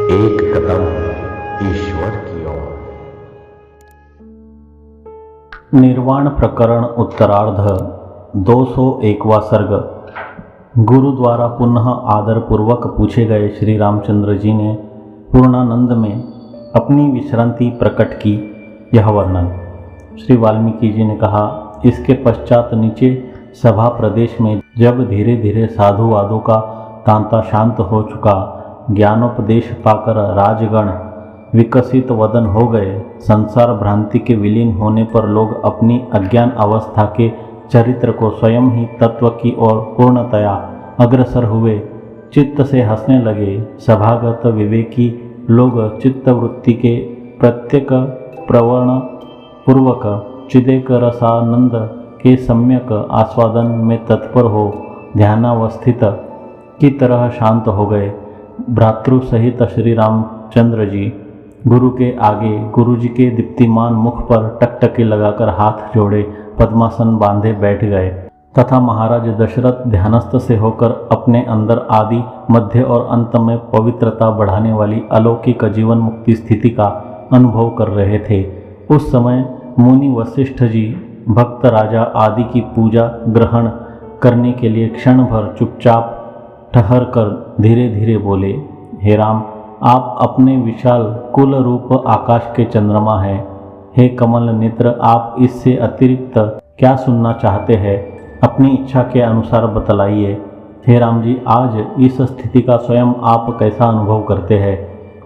एक कदम ईश्वर की ओर। निर्वाण प्रकरण उत्तरार्ध 201वां सर्ग। गुरु द्वारा पुनः आदर पूर्वक पूछे गए श्री रामचंद्र जी ने पूर्णानंद में अपनी विश्रांति प्रकट की। यह वर्णन श्री वाल्मीकि जी ने कहा। इसके पश्चात नीचे सभा प्रदेश में जब धीरे धीरे साधुवादों का तांता शांत हो चुका, ज्ञानोपदेश पाकर राजगण विकसित वदन हो गए, संसार भ्रांति के विलीन होने पर लोग अपनी अज्ञान अवस्था के चरित्र को स्वयं ही तत्व की ओर पूर्णतया अग्रसर हुए, चित्त से हंसने लगे। सभागत विवेकी लोग चित्तवृत्ति के प्रत्येक प्रवण पूर्वक चिदेक रसानंद के सम्यक आस्वादन में तत्पर हो ध्यानावस्थित की तरह शांत हो गए। भ्रातृ सहित श्री रामचंद्र जी गुरु के आगे गुरुजी के दीप्तिमान मुख पर टकटकी लगाकर हाथ जोड़े पद्मासन बांधे बैठ गए तथा महाराज दशरथ ध्यानस्थ से होकर अपने अंदर आदि मध्य और अंत में पवित्रता बढ़ाने वाली अलौकिक जीवन मुक्ति स्थिति का अनुभव कर रहे थे। उस समय मुनि वशिष्ठ जी भक्त राजा आदि की पूजा ग्रहण करने के लिए क्षण भर चुपचाप ठहर कर धीरे धीरे बोले, हे राम, आप अपने विशाल कुल रूप आकाश के चंद्रमा हैं। हे कमल नेत्र, आप इससे अतिरिक्त क्या सुनना चाहते हैं? अपनी इच्छा के अनुसार बतलाइए। हे राम जी, आज इस स्थिति का स्वयं आप कैसा अनुभव करते हैं?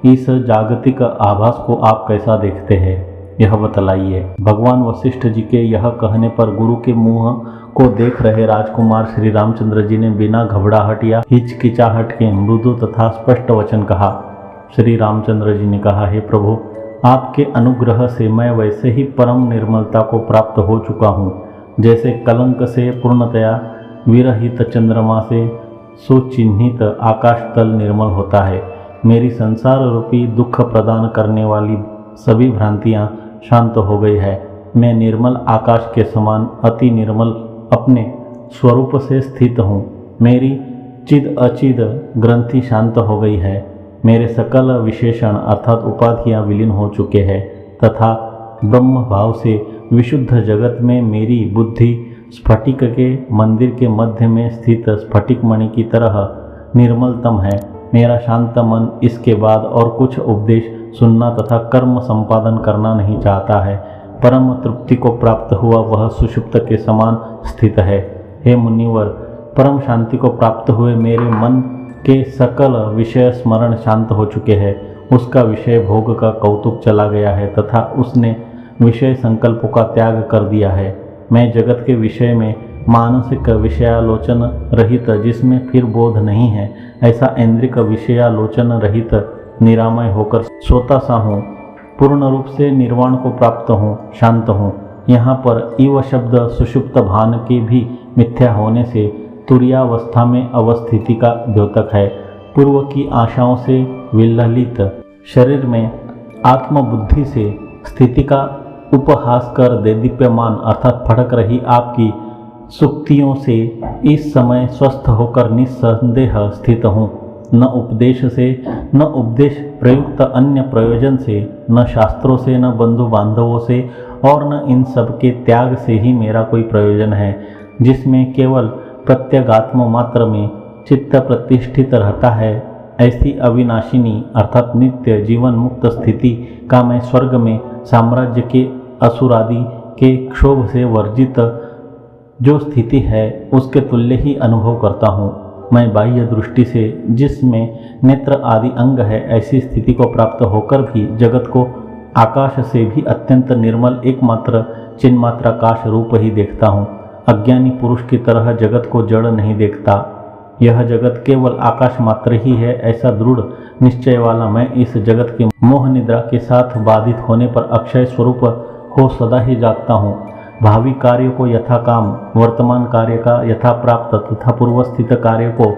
इस जागतिक आभास को आप कैसा देखते हैं? यह बतलाइए। भगवान वशिष्ठ जी के यह कहने पर गुरु के मुंह को देख रहे राजकुमार श्री रामचंद्र जी ने बिना घबराहट या हिचकिचाहट के मृदु तथा स्पष्ट वचन कहा। श्री रामचंद्र जी ने कहा, हे प्रभु, आपके अनुग्रह से मैं वैसे ही परम निर्मलता को प्राप्त हो चुका हूँ, जैसे कलंक से पूर्णतया विरहित चंद्रमा से सुचिन्हित आकाश तल निर्मल होता है। मेरी संसार रूपी दुख प्रदान करने वाली सभी भ्रांतियाँ शांत हो गई है। मैं निर्मल आकाश के समान अति निर्मल अपने स्वरूप से स्थित हूँ। मेरी चिद अचिद ग्रंथि शांत हो गई है। मेरे सकल विशेषण अर्थात उपाधियाँ विलीन हो चुके हैं तथा ब्रह्म भाव से विशुद्ध जगत में मेरी बुद्धि स्फटिक के मंदिर के मध्य में स्थित स्फटिक मणि की तरह निर्मलतम है। मेरा शांत मन इसके बाद और कुछ उपदेश सुनना तथा कर्म संपादन करना नहीं चाहता है। परम तृप्ति को प्राप्त हुआ वह सुषुप्त के समान स्थित है। हे मुनिवर, परम शांति को प्राप्त हुए मेरे मन के सकल विषय स्मरण शांत हो चुके हैं। उसका विषय भोग का कौतुक चला गया है तथा उसने विषय संकल्पों का त्याग कर दिया है। मैं जगत के विषय में मानसिक विषयालोचन रहित, जिसमें फिर बोध नहीं है, ऐसा ऐन्द्रिक विषयालोचन रहित निरामय होकर सोता सा हूँ। पूर्ण रूप से निर्वाण को प्राप्त हूँ, शांत हूँ। यहाँ पर इव शब्द सुषुप्त भान के भी मिथ्या होने से तुर्यावस्था में अवस्थिति का द्योतक है। पूर्व की आशाओं से विललित शरीर में आत्मबुद्धि से स्थिति का उपहास कर देदीप्यमान अर्थात फड़क रही आपकी सुक्तियों से इस समय स्वस्थ होकर निस्संदेह स्थित हूँ। न उपदेश से, न उपदेश प्रयुक्त अन्य प्रयोजन से, न शास्त्रों से, न बंधु बांधवों से और न इन सब के त्याग से ही मेरा कोई प्रयोजन है, जिसमें केवल प्रत्यगात्म मात्र में चित्त प्रतिष्ठित रहता है। ऐसी अविनाशिनी अर्थात नित्य जीवन मुक्त स्थिति का मैं स्वर्ग में साम्राज्य के असुरादि के क्षोभ से वर्जित जो स्थिति है उसके तुल्य ही अनुभव करता हूँ। मैं बाह्य दृष्टि से, जिसमें नेत्र आदि अंग है, ऐसी स्थिति को प्राप्त होकर भी जगत को आकाश से भी अत्यंत निर्मल एकमात्र चिन्मात्राकाश रूप ही देखता हूँ। अज्ञानी पुरुष की तरह जगत को जड़ नहीं देखता। यह जगत केवल आकाश मात्र ही है, ऐसा दृढ़ निश्चय वाला मैं इस जगत की मोह निद्रा के साथ बाधित होने पर अक्षय स्वरूप हो सदा ही जागता हूँ। भावी कार्य को यथा काम, वर्तमान कार्य का यथा प्राप्त तथा पूर्वस्थित कार्य को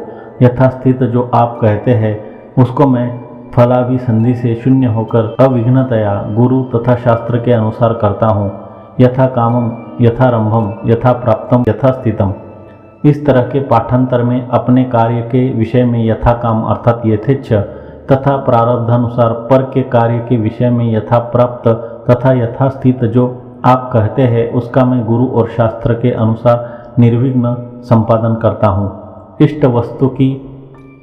यथास्थित जो आप कहते हैं, उसको मैं फलाभिसंधि से शून्य होकर अविघ्नतया गुरु तथा शास्त्र के अनुसार करता हूँ। यथा कामम, यथारंभम, यथा प्राप्तम, यथा स्थितम। इस तरह के पाठांतर में अपने कार्य के विषय में यथा काम अर्थात यथेच्छ तथा प्रारब्धानुसार पर के कार्य के विषय में यथा प्राप्त तथा यथास्थित जो आप कहते हैं उसका मैं गुरु और शास्त्र के अनुसार निर्विघ्न संपादन करता हूँ। इष्ट वस्तु की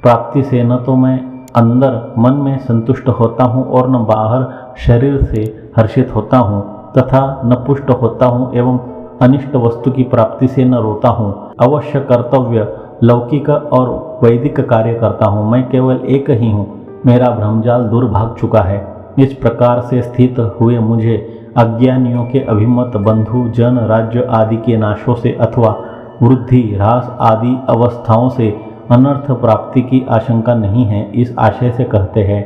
प्राप्ति से न तो मैं अंदर मन में संतुष्ट होता हूँ और न बाहर शरीर से हर्षित होता हूँ तथा न पुष्ट होता हूँ एवं अनिष्ट वस्तु की प्राप्ति से न रोता हूँ। अवश्य कर्तव्य लौकिक और वैदिक कार्य करता हूँ। मैं केवल एक ही हूँ, मेरा भ्रमजाल दूर भाग चुका है। इस प्रकार से स्थित हुए मुझे अज्ञानियों के अभिमत बंधु जन राज्य आदि के नाशों से अथवा वृद्धि ह्रास आदि अवस्थाओं से अनर्थ प्राप्ति की आशंका नहीं है। इस आशय से कहते हैं,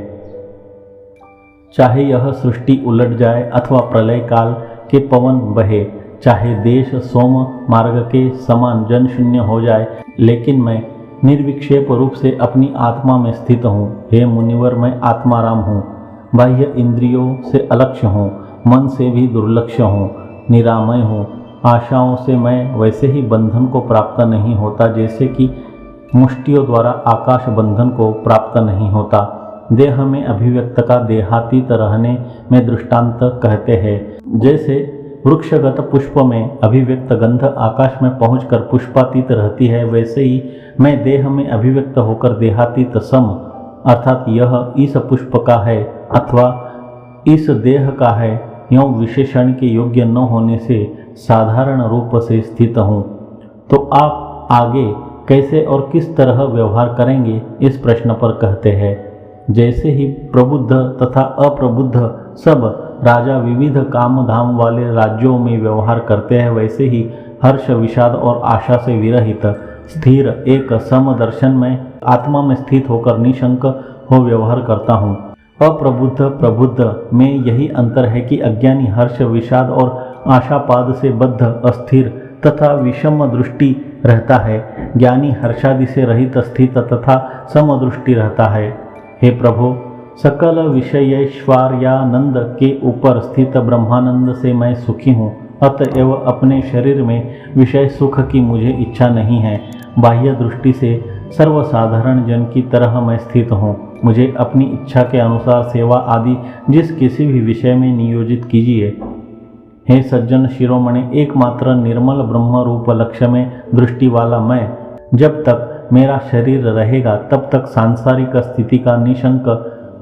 चाहे यह सृष्टि उलट जाए अथवा प्रलय काल के पवन बहे, चाहे देश सोम मार्ग के समान जन शून्य हो जाए, लेकिन मैं निर्विक्षेप रूप से अपनी आत्मा में स्थित हूँ। हे मुनिवर, मैं आत्माराम हूँ, बाह्य इंद्रियों से अलक्ष्य हूँ, मन से भी दुर्लक्ष्य हूँ, निरामय हूँ। आशाओं से मैं वैसे ही बंधन को प्राप्त नहीं होता जैसे कि मुष्टियों द्वारा आकाश बंधन को प्राप्त नहीं होता। देह में अभिव्यक्त का देहातीत रहने में दृष्टांत कहते हैं। जैसे वृक्षगत पुष्प में अभिव्यक्त गंध आकाश में पहुंचकर पुष्पातीत रहती है, वैसे ही मैं देह में अभिव्यक्त होकर देहातीत सम अर्थात यह इस पुष्प का है अथवा इस देह का है यों विशेषण के योग्य न होने से साधारण रूप से स्थित हूँ। तो आप आगे कैसे और किस तरह व्यवहार करेंगे, इस प्रश्न पर कहते हैं, जैसे ही प्रबुद्ध तथा अप्रबुद्ध सब राजा विविध काम धाम वाले राज्यों में व्यवहार करते हैं, वैसे ही हर्ष विषाद और आशा से विरहित स्थिर एक समदर्शन में आत्मा में स्थित होकर निशंक हो व्यवहार करता हूँ। अप्रबुद्ध प्रबुद्ध में यही अंतर है कि अज्ञानी हर्ष विषाद और आशापाद से बद्ध अस्थिर तथा विषम दृष्टि रहता है, ज्ञानी हर्षादि से रहित स्थित तथा समदृष्टि रहता है। हे प्रभु, सकल विषयैश्वर्यानंद के ऊपर स्थित ब्रह्मानंद से मैं सुखी हूँ, अतएव अपने शरीर में विषय सुख की मुझे इच्छा नहीं है। बाह्य दृष्टि से सर्वसाधारण जन की तरह मैं स्थित हूँ। मुझे अपनी इच्छा के अनुसार सेवा आदि जिस किसी भी विषय में नियोजित कीजिए। हे सज्जन शिरोमणि, एकमात्र निर्मल ब्रह्म रूप लक्ष्य में दृष्टि वाला मैं, जब तक मेरा शरीर रहेगा तब तक सांसारिक स्थिति का निशंक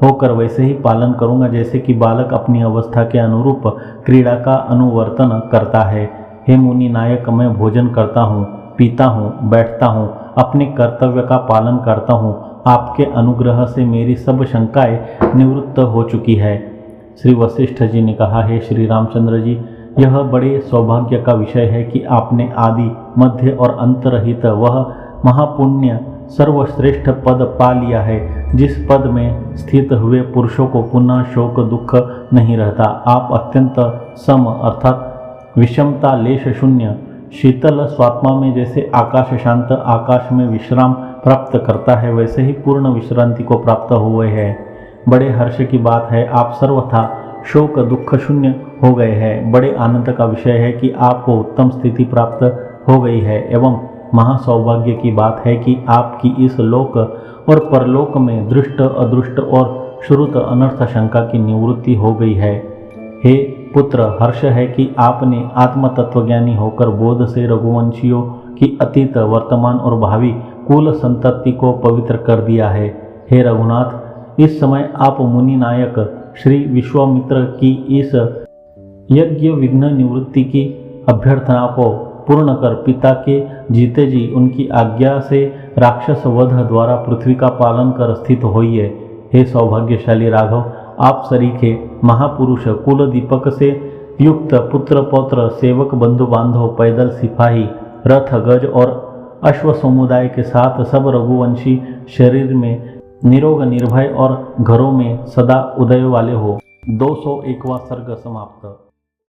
होकर वैसे ही पालन करूंगा जैसे कि बालक अपनी अवस्था के अनुरूप क्रीड़ा का अनुवर्तन करता है। हे मुनि नायक, मैं भोजन करता हूँ, पीता हूँ, बैठता हूँ, अपने कर्तव्य का पालन करता हूँ। आपके अनुग्रह से मेरी सब शंकाएं निवृत्त हो चुकी है। श्री वशिष्ठ जी ने कहा, हे श्री रामचंद्र जी, यह बड़े सौभाग्य का विषय है कि आपने आदि मध्य और अंत रहित वह महापुण्य सर्वश्रेष्ठ पद पा लिया है, जिस पद में स्थित हुए पुरुषों को पुनः शोक दुख नहीं रहता। आप अत्यंत सम अर्थात विषमता लेश शून्य शीतल स्वात्मा में जैसे आकाश शांत आकाश में विश्राम प्राप्त करता है, वैसे ही पूर्ण विश्रांति को प्राप्त हुए हैं। बड़े हर्ष की बात है, आप सर्वथा शोक दुख शून्य हो गए हैं। बड़े आनंद का विषय है कि आपको उत्तम स्थिति प्राप्त हो गई है एवं महासौभाग्य की बात है कि आपकी इस लोक और परलोक में दृष्ट अदृष्ट और श्रुत अनर्थ शंका की निवृत्ति हो गई है। हे पुत्र, हर्ष है कि आपने आत्म तत्वज्ञानी होकर बोध से रघुवंशियों की अतीत वर्तमान और भावी कुल संतति को पवित्र कर दिया है। हे रघुनाथ, इस समय आप मुनि नायक श्री विश्वामित्र की इस यज्ञ विघ्न निवृत्ति की अभ्यर्थना को पूर्ण कर पिता के जीते जी उनकी आज्ञा से राक्षस वध द्वारा पृथ्वी का पालन कर स्थित होइए। हे सौभाग्यशाली राघव, आप सरीखे महापुरुष कुल दीपक से युक्त पुत्र पौत्र सेवक बंधु बांधव पैदल सिपाही रथ गज और अश्व समुदाय के साथ सब रघुवंशी शरीर में निरोग निर्भय और घरों में सदा उदय वाले हो। 201वां सर्ग समाप्त।